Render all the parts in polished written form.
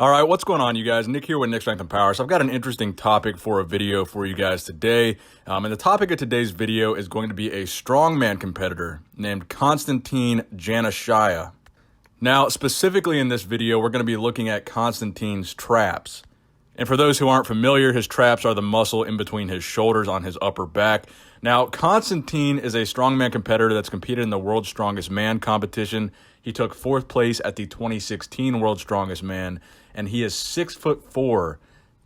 All right, what's going on, you guys? Nick here with Nick Strength and Power. So I've got an interesting topic for a video for you guys today. And the topic of today's video is going to be a strongman competitor named Konstantine Janashia. Now, specifically in this video, we're going to be looking at Konstantine's traps. And for those who aren't familiar, his traps are the muscle in between his shoulders on his upper back. Now, Konstantine is a strongman competitor that's competed in the World's Strongest Man competition. He took 4th place at the 2016 World's Strongest Man, and he is 6'4",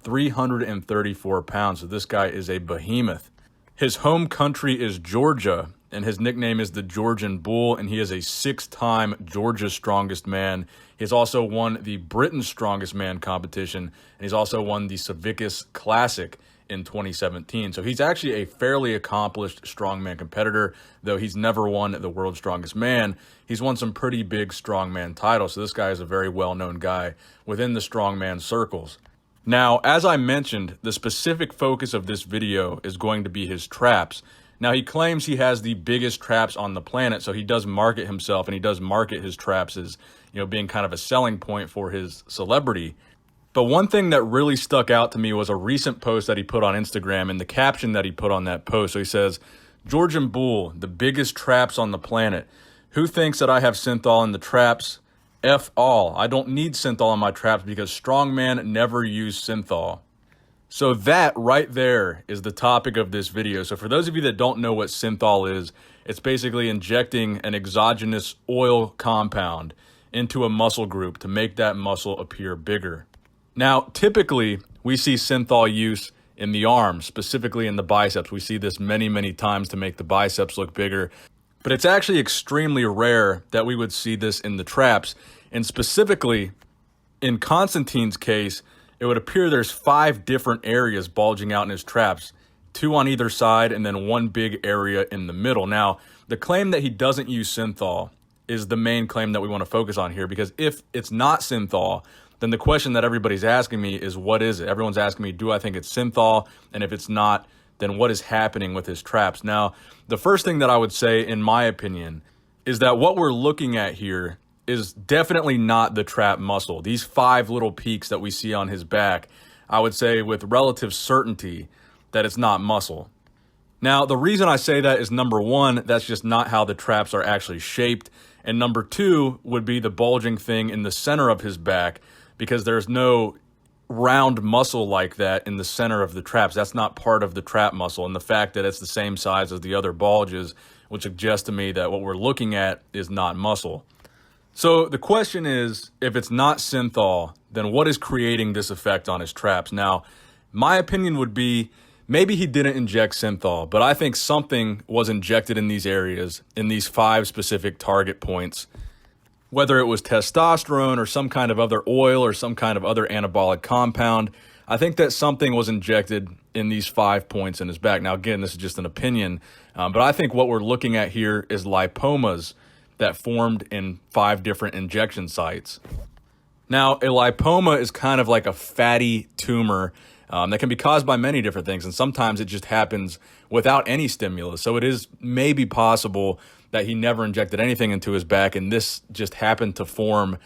334 pounds. So this guy is a behemoth. His home country is Georgia, and his nickname is the Georgian Bull, and he is a 6-time Georgia's Strongest Man. He's also won the Britain's Strongest Man competition, and he's also won the Savicus Classic in 2017. So he's actually a fairly accomplished strongman competitor, though he's never won the World's Strongest Man. He's won some pretty big strongman titles, so this guy is a very well-known guy within the strongman circles. Now, as I mentioned, the specific focus of this video is going to be his traps. Now, he claims he has the biggest traps on the planet, so he does market himself, and he does market his traps as, being kind of a selling point for his celebrity. But one thing that really stuck out to me was a recent post that he put on Instagram, and the caption that he put on that post. So he says, "Georgian Bull, the biggest traps on the planet. Who thinks that I have synthol in the traps? F all. I don't need synthol in my traps because strongman never use synthol." So that right there is the topic of this video. So for those of you that don't know what synthol is, it's basically injecting an exogenous oil compound into a muscle group to make that muscle appear bigger. Now, typically, we see synthol use in the arms, specifically in the biceps. We see this many, many times to make the biceps look bigger. But it's actually extremely rare that we would see this in the traps. And specifically, in Konstantine's case, it would appear there's 5 different areas bulging out in his traps, 2 on either side and then 1 big area in the middle. Now, the claim that he doesn't use synthol is the main claim that we want to focus on here, because if it's not synthol, then the question that everybody's asking me is, what is it? Everyone's asking me, do I think it's synthol? And if it's not, then what is happening with his traps? Now, the first thing that I would say, in my opinion, is that what we're looking at here is definitely not the trap muscle. These 5 little peaks that we see on his back, I would say with relative certainty that it's not muscle. Now, the reason I say that is, number 1, that's just not how the traps are actually shaped. And number 2 would be the bulging thing in the center of his back, because there's no round muscle like that in the center of the traps. That's not part of the trap muscle. And the fact that it's the same size as the other bulges would suggest to me that what we're looking at is not muscle. So the question is, if it's not synthol, then what is creating this effect on his traps? Now, my opinion would be, maybe he didn't inject synthol, but I think something was injected in these areas, in these 5 specific target points. Whether it was testosterone or some kind of other oil or some kind of other anabolic compound, I think that something was injected in these 5 points in his back. Now, again, this is just an opinion, but I think what we're looking at here is lipomas that formed in 5 different injection sites. Now, a lipoma is kind of like a fatty tumor that can be caused by many different things, and sometimes it just happens without any stimulus. So it is maybe possible that he never injected anything into his back, and this just happened to form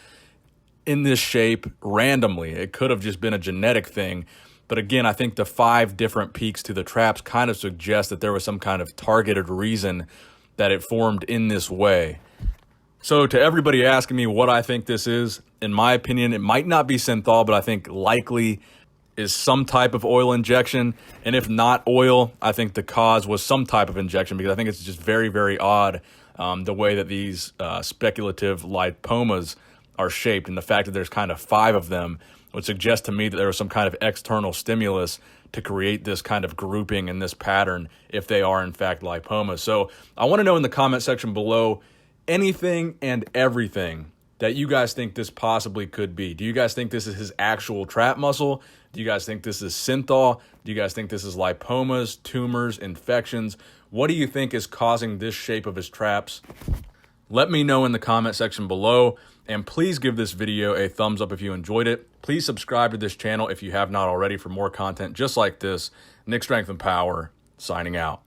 in this shape randomly. It could have just been a genetic thing. But again, I think the 5 different peaks to the traps kind of suggest that there was some kind of targeted reason that it formed in this way. So to everybody asking me what I think this is, in my opinion, it might not be synthol, but I think likely is some type of oil injection. And if not oil, I think the cause was some type of injection, because I think it's just very, very odd the way that these speculative lipomas are shaped. And the fact that there's kind of 5 of them would suggest to me that there was some kind of external stimulus to create this kind of grouping and this pattern, if they are in fact lipomas. So I want to know in the comment section below anything and everything that you guys think this possibly could be. Do you guys think this is his actual trap muscle? Do you guys think this is synthol? Do you guys think this is lipomas, tumors, infections? What do you think is causing this shape of his traps? Let me know in the comment section below, and please give this video a thumbs up if you enjoyed it. Please subscribe to this channel if you have not already for more content just like this. Nick Strength and Power, signing out.